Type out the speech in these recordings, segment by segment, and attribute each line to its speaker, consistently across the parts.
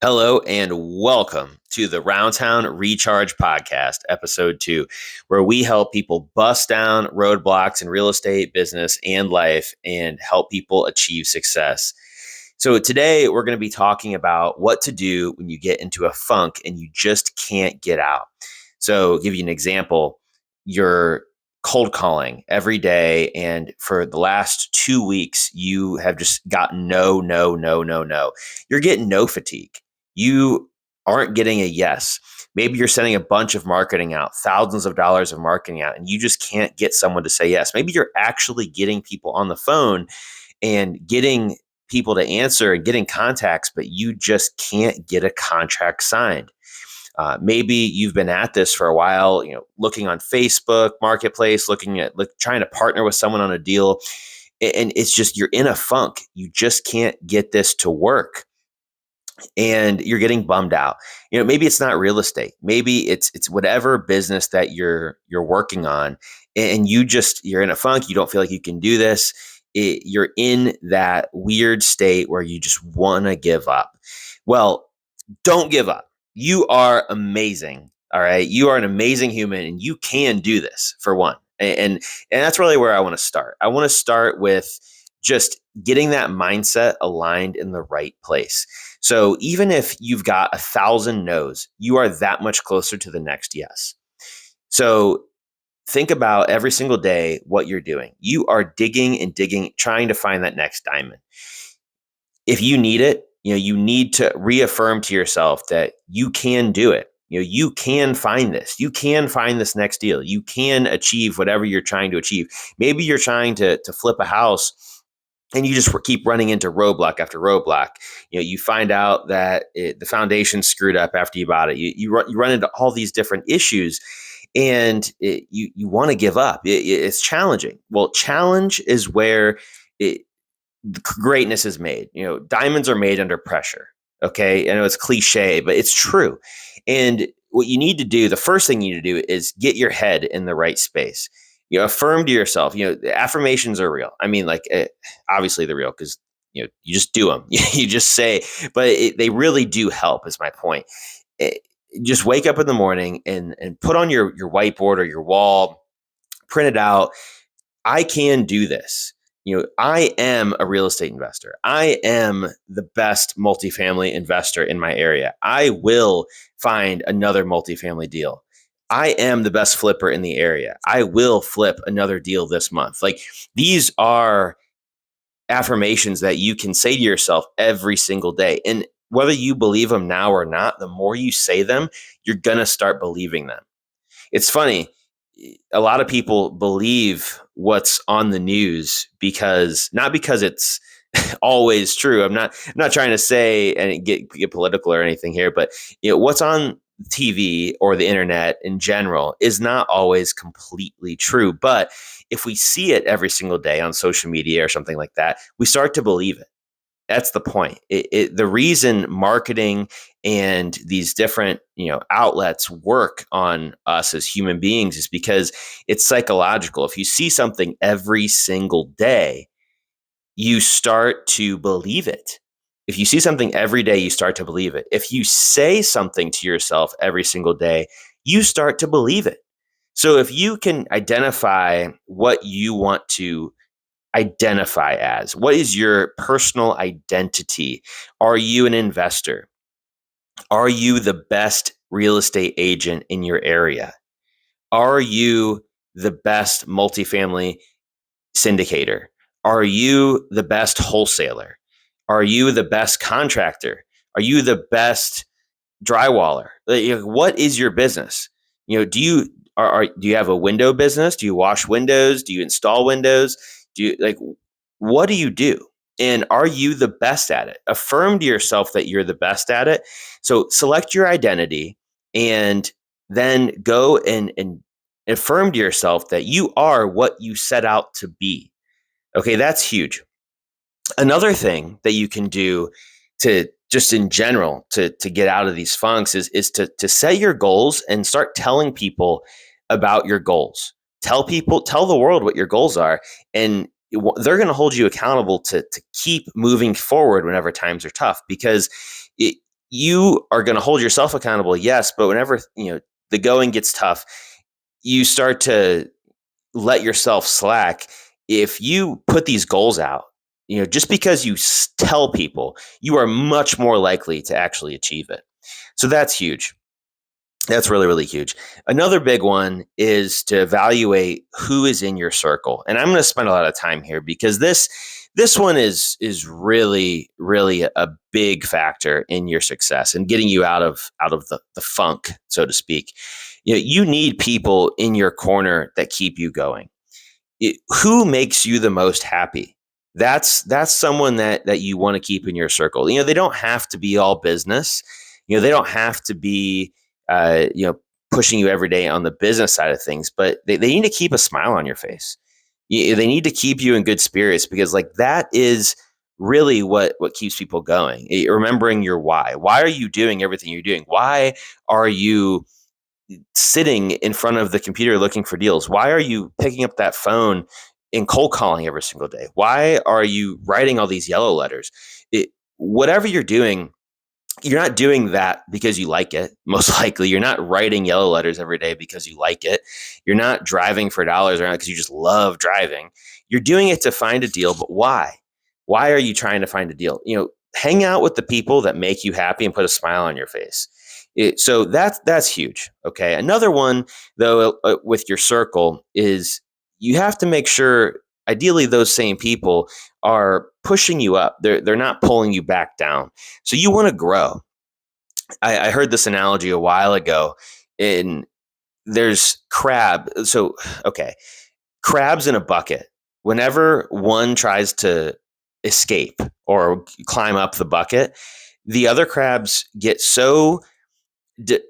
Speaker 1: Hello and welcome to the Roundtown Recharge Podcast, episode 2, where we help people bust down roadblocks in real estate, business, and life and help people achieve success. So today we're going to be talking about what to do when you get into a funk and you just can't get out. So I'll give you an example. You're cold calling every day, and for the last 2 weeks, you have just gotten no. You're getting no fatigue. You aren't getting a yes. Maybe you're sending a bunch of marketing out, thousands of dollars of marketing out, and you just can't get someone to say yes. Maybe you're actually getting people on the phone and getting people to answer and getting contacts, but you just can't get a contract signed. Maybe you've been at this for a while, looking on Facebook Marketplace, trying to partner with someone on a deal, and it's just you're in a funk. You just can't get this to work. And you're getting bummed out. Maybe it's not real estate. Maybe it's whatever business that you're working on, and you're in a funk. You don't feel like you can do this. You're in that weird state where you just want to give up. Well, don't give up. You are amazing. All right. You are an amazing human and you can do this, for one. And that's really where I want to start. I want to start with just getting that mindset aligned in the right place. So even if you've got 1,000 no's, you are that much closer to the next yes. So think about every single day what you're doing. You are digging and digging, trying to find that next diamond. If you need it, you need to reaffirm to yourself that you can do it. You can find this. You can find this next deal. You can achieve whatever you're trying to achieve. Maybe you're trying to flip a house and you just keep running into roadblock after roadblock. You find out that the foundation's screwed up after you bought it. You run into all these different issues, and you want to give up. It's challenging. Well, challenge is where greatness is made. Diamonds are made under pressure. Okay, I know it's cliche, but it's true. And what you need to do, the first thing you need to do, is get your head in the right space. Affirm to yourself. Affirmations are real. I mean, obviously they're real because you just do them. You just say, but they really do help. Is my point. Just wake up in the morning and put on your whiteboard or your wall, print it out. I can do this. I am a real estate investor. I am the best multifamily investor in my area. I will find another multifamily deal. I am the best flipper in the area. I will flip another deal this month. These are affirmations that you can say to yourself every single day. And whether you believe them now or not, the more you say them, you're going to start believing them. It's funny. A lot of people believe what's on the news not because it's always true. I'm not trying to say and get political or anything here, but what's on TV or the internet in general is not always completely true. But if we see it every single day on social media or something like that, we start to believe it. That's the point. The reason marketing and these different outlets work on us as human beings is because it's psychological. If you see something every single day, you start to believe it. If you see something every day, you start to believe it. If you say something to yourself every single day, you start to believe it. So if you can identify what you want to identify as, what is your personal identity? Are you an investor? Are you the best real estate agent in your area? Are you the best multifamily syndicator? Are you the best wholesaler? Are you the best contractor? Are you the best drywaller? What is your business? Do you have a window business? Do you wash windows? Do you install windows? What do you do? And are you the best at it? Affirm to yourself that you're the best at it. So select your identity and then go and affirm to yourself that you are what you set out to be. Okay, that's huge. Another thing that you can do to just in general to get out of these funks is to set your goals and start telling people about your goals. Tell the world what your goals are, and they're going to hold you accountable to keep moving forward whenever times are tough, because you are going to hold yourself accountable, yes, but whenever the going gets tough, you start to let yourself slack. If you put these goals out, just because you tell people, you are much more likely to actually achieve it. So that's huge. That's really, really huge. Another big one is to evaluate who is in your circle. And I'm going to spend a lot of time here because this one is really, really a big factor in your success and getting you out of the funk, so to speak. You need people in your corner that keep you going. Who makes you the most happy? That's someone that you want to keep in your circle. They don't have to be all business. They don't have to be pushing you every day on the business side of things, but they need to keep a smile on your face. They need to keep you in good spirits, because like that is really what keeps people going. Remembering your why. Why are you doing everything you're doing? Why are you sitting in front of the computer looking for deals? Why are you picking up that phone and cold calling every single day? Why are you writing all these yellow letters? Whatever you're doing, you're not doing that because you like it. Most likely, you're not writing yellow letters every day because you like it. You're not driving for dollars or not because you just love driving. You're doing it to find a deal, but why? Why are you trying to find a deal? Hang out with the people that make you happy and put a smile on your face. So that's huge. Okay. Another one though, with your circle, is you have to make sure, ideally, those same people are pushing you up. They're not pulling you back down. So you want to grow. I heard this analogy a while ago. In There's crab. So okay, crabs in a bucket. Whenever one tries to escape or climb up the bucket, the other crabs get so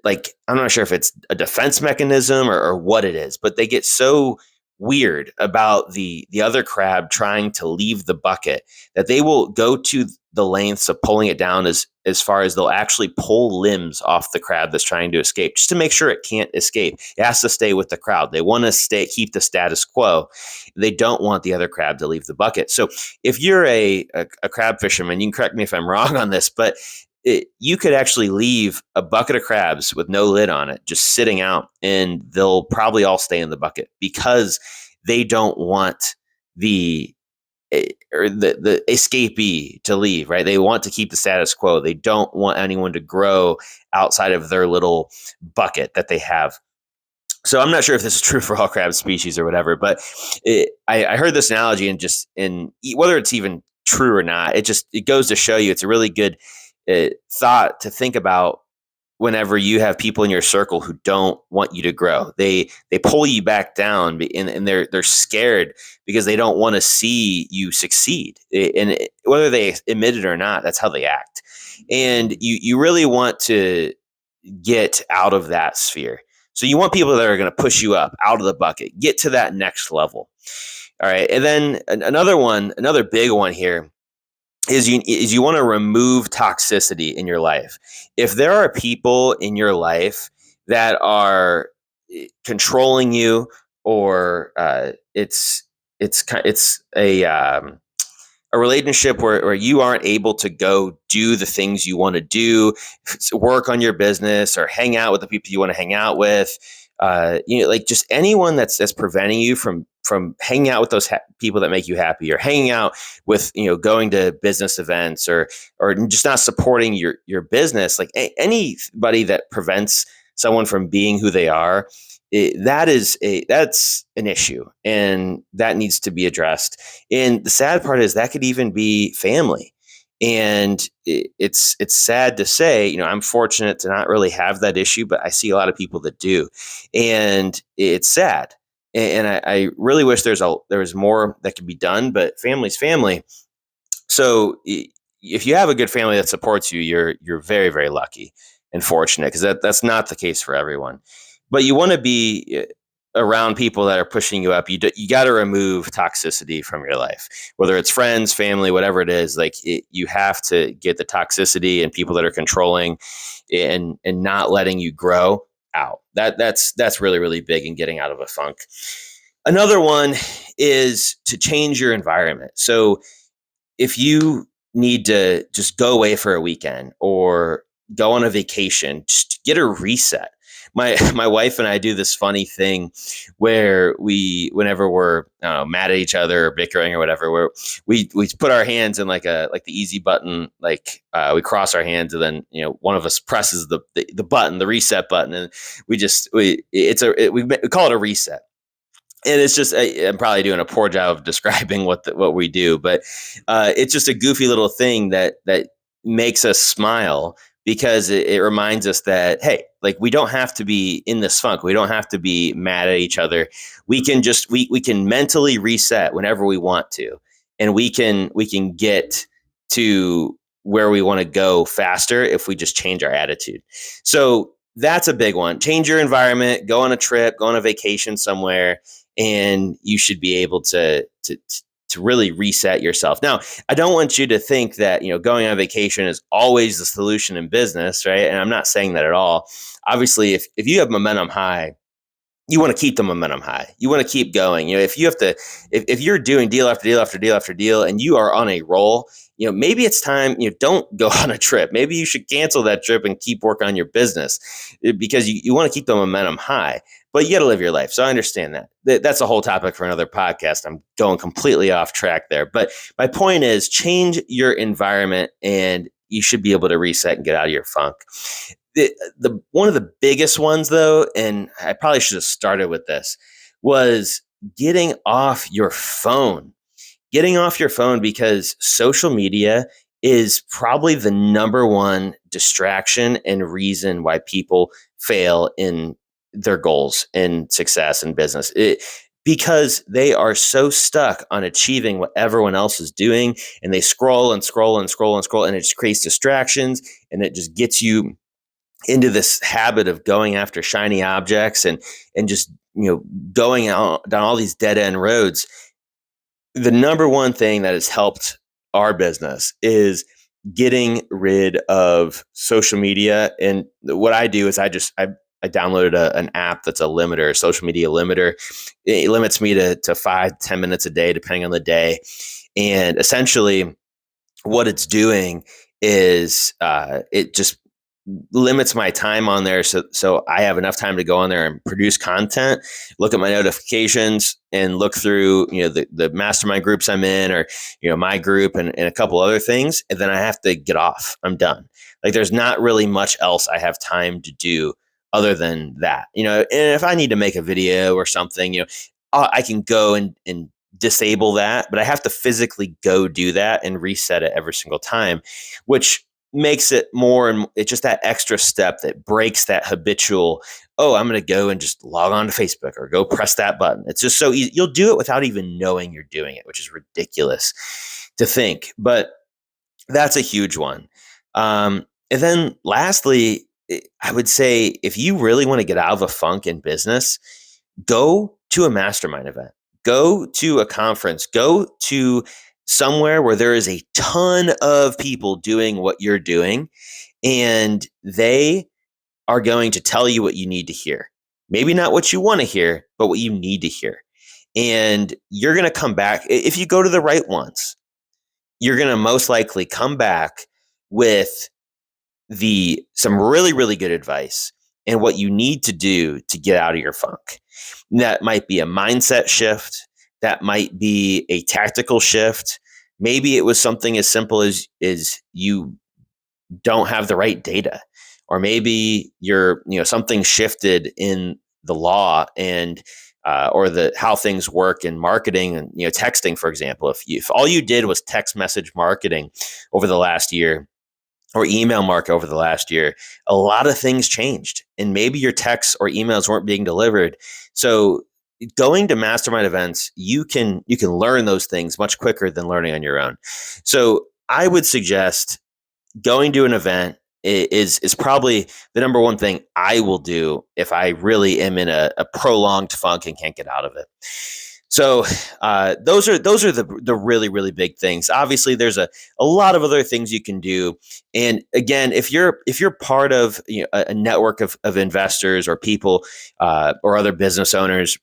Speaker 1: like, I'm not sure if it's a defense mechanism or what it is, but they get so weird about the other crab trying to leave the bucket that they will go to the lengths of pulling it down as far as they'll actually pull limbs off the crab that's trying to escape, just to make sure it can't escape. It has to stay with the crowd. They want to keep the status quo. They don't want the other crab to leave the bucket. So if you're a crab fisherman, you can correct me if I'm wrong on this, but you could actually leave a bucket of crabs with no lid on it just sitting out, and they'll probably all stay in the bucket because they don't want the or the escapee to leave, right? They want to keep the status quo. They don't want anyone to grow outside of their little bucket that they have. So I'm not sure if this is true for all crab species or whatever, but I heard this analogy, and whether it's even true or not, it goes to show you it's a really good thought to think about. Whenever you have people in your circle who don't want you to grow, they pull you back down, and they're scared because they don't want to see you succeed. And whether they admit it or not, that's how they act. And you really want to get out of that sphere. So you want people that are going to push you up out of the bucket, get to that next level. All right. And then another big one here is you want to remove toxicity in your life. If there are people in your life that are controlling you, or it's a relationship where you aren't able to go do the things you want to do, work on your business, or hang out with the people you want to hang out with. Like just anyone that's preventing you from hanging out with those people that make you happy, or hanging out with, going to business events, or just not supporting your business. Like anybody that prevents someone from being who they are, that's an issue, and that needs to be addressed. And the sad part is that could even be family. And it's sad to say, I'm fortunate to not really have that issue, but I see a lot of people that do, and it's sad. And I really wish there was more that could be done, but family's family. So if you have a good family that supports you, you're very, very lucky and fortunate, because that's not the case for everyone. But you want to be around people that are pushing you up. You got to remove toxicity from your life, whether it's friends, family, whatever it is. Like you have to get the toxicity and people that are controlling and not letting you grow out. That's really, really big in getting out of a funk. Another one is to change your environment. So if you need to just go away for a weekend, or go on a vacation, just get a reset. My wife and I do this funny thing where whenever we're mad at each other or bickering or whatever, where we put our hands in like the easy button, we cross our hands, and then one of us presses the button, the reset button, and we call it a reset. And it's just I'm probably doing a poor job of describing what we do, but it's just a goofy little thing that makes us smile, because it reminds us that, hey, like, we don't have to be in this funk. We don't have to be mad at each other. We can just we can mentally reset whenever we want to, and we can get to where we want to go faster if we just change our attitude. So that's a big one. Change your environment, go on a trip, go on a vacation somewhere, and you should be able to really reset yourself. Now, I don't want you to think that, going on vacation is always the solution in business, right? And I'm not saying that at all. Obviously, if you have momentum high, you want to keep the momentum high. You want to keep going. If you have to, if you're doing deal after deal after deal after deal, and you are on a roll, maybe it's time, don't go on a trip. Maybe you should cancel that trip and keep working on your business, because you want to keep the momentum high, but you got to live your life. So I understand that. That's a whole topic for another podcast. I'm going completely off track there. But my point is, change your environment and you should be able to reset and get out of your funk. The one of the biggest ones, though, and I probably should have started with this, was getting off your phone. Getting off your phone, because social media is probably the number one distraction and reason why people fail in their goals and success in business. Because they are so stuck on achieving what everyone else is doing, and they scroll and scroll and scroll and scroll, and it just creates distractions, and it just gets you into this habit of going after shiny objects and just going out down all these dead end roads. The number one thing that has helped our business is getting rid of social media. And what I do is I downloaded an app that's a limiter, a social media limiter. It limits me to 5-10 minutes a day, depending on the day. And essentially what it's doing is it just limits my time on there, so I have enough time to go on there and produce content, look at my notifications, and look through the mastermind groups I'm in, or my group, and a couple other things, and then I have to get off. I'm done. Like, there's not really much else I have time to do other than that. And if I need to make a video or something, I can go and disable that, but I have to physically go do that and reset it every single time, which makes it more, and it's just that extra step that breaks that habitual, I'm going to go and just log on to Facebook or go press that button. It's just so easy. You'll do it without even knowing you're doing it, which is ridiculous to think, but that's a huge one. And then lastly, I would say, if you really want to get out of a funk in business, go to a mastermind event, go to a conference, go to somewhere where there is a ton of people doing what you're doing, and they are going to tell you what you need to hear. Maybe not what you want to hear, but what you need to hear. And you're going to come back. If you go to the right ones, you're going to most likely come back with some really, really good advice and what you need to do to get out of your funk. And that might be a mindset shift. That might be a tactical shift. Maybe it was something as simple as you don't have the right data, or maybe something shifted in the law and or how things work in marketing and texting, for example. If all you did was text message marketing over the last year, or email marketing over the last year, a lot of things changed, and maybe your texts or emails weren't being delivered. So going to mastermind events, you can learn those things much quicker than learning on your own. So I would suggest going to an event is probably the number one thing I will do if I really am in a prolonged funk and can't get out of it. So those are the really, really big things. Obviously, there's a lot of other things you can do. And again, if you're part of a network of investors or people or other business owners,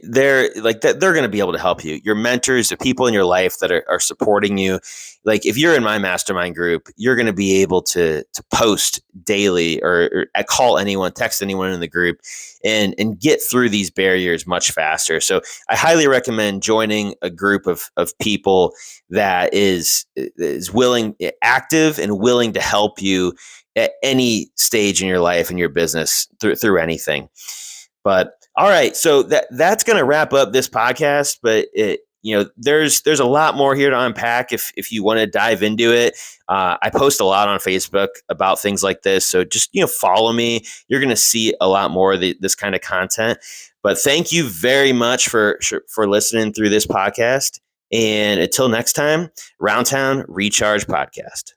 Speaker 1: they're like that, they're going to be able to help you. Your mentors, the people in your life that are supporting you. Like if you're in my mastermind group, you're going to be able to post daily or call anyone, text anyone in the group, and get through these barriers much faster. So I highly recommend joining a group of people that is willing, active, and willing to help you at any stage in your life and your business through anything. But all right, so that's going to wrap up this podcast. But there's a lot more here to unpack if you want to dive into it. I post a lot on Facebook about things like this, so just follow me. You're going to see a lot more of this kind of content. But thank you very much for listening through this podcast. And until next time, Roundtown Recharge Podcast.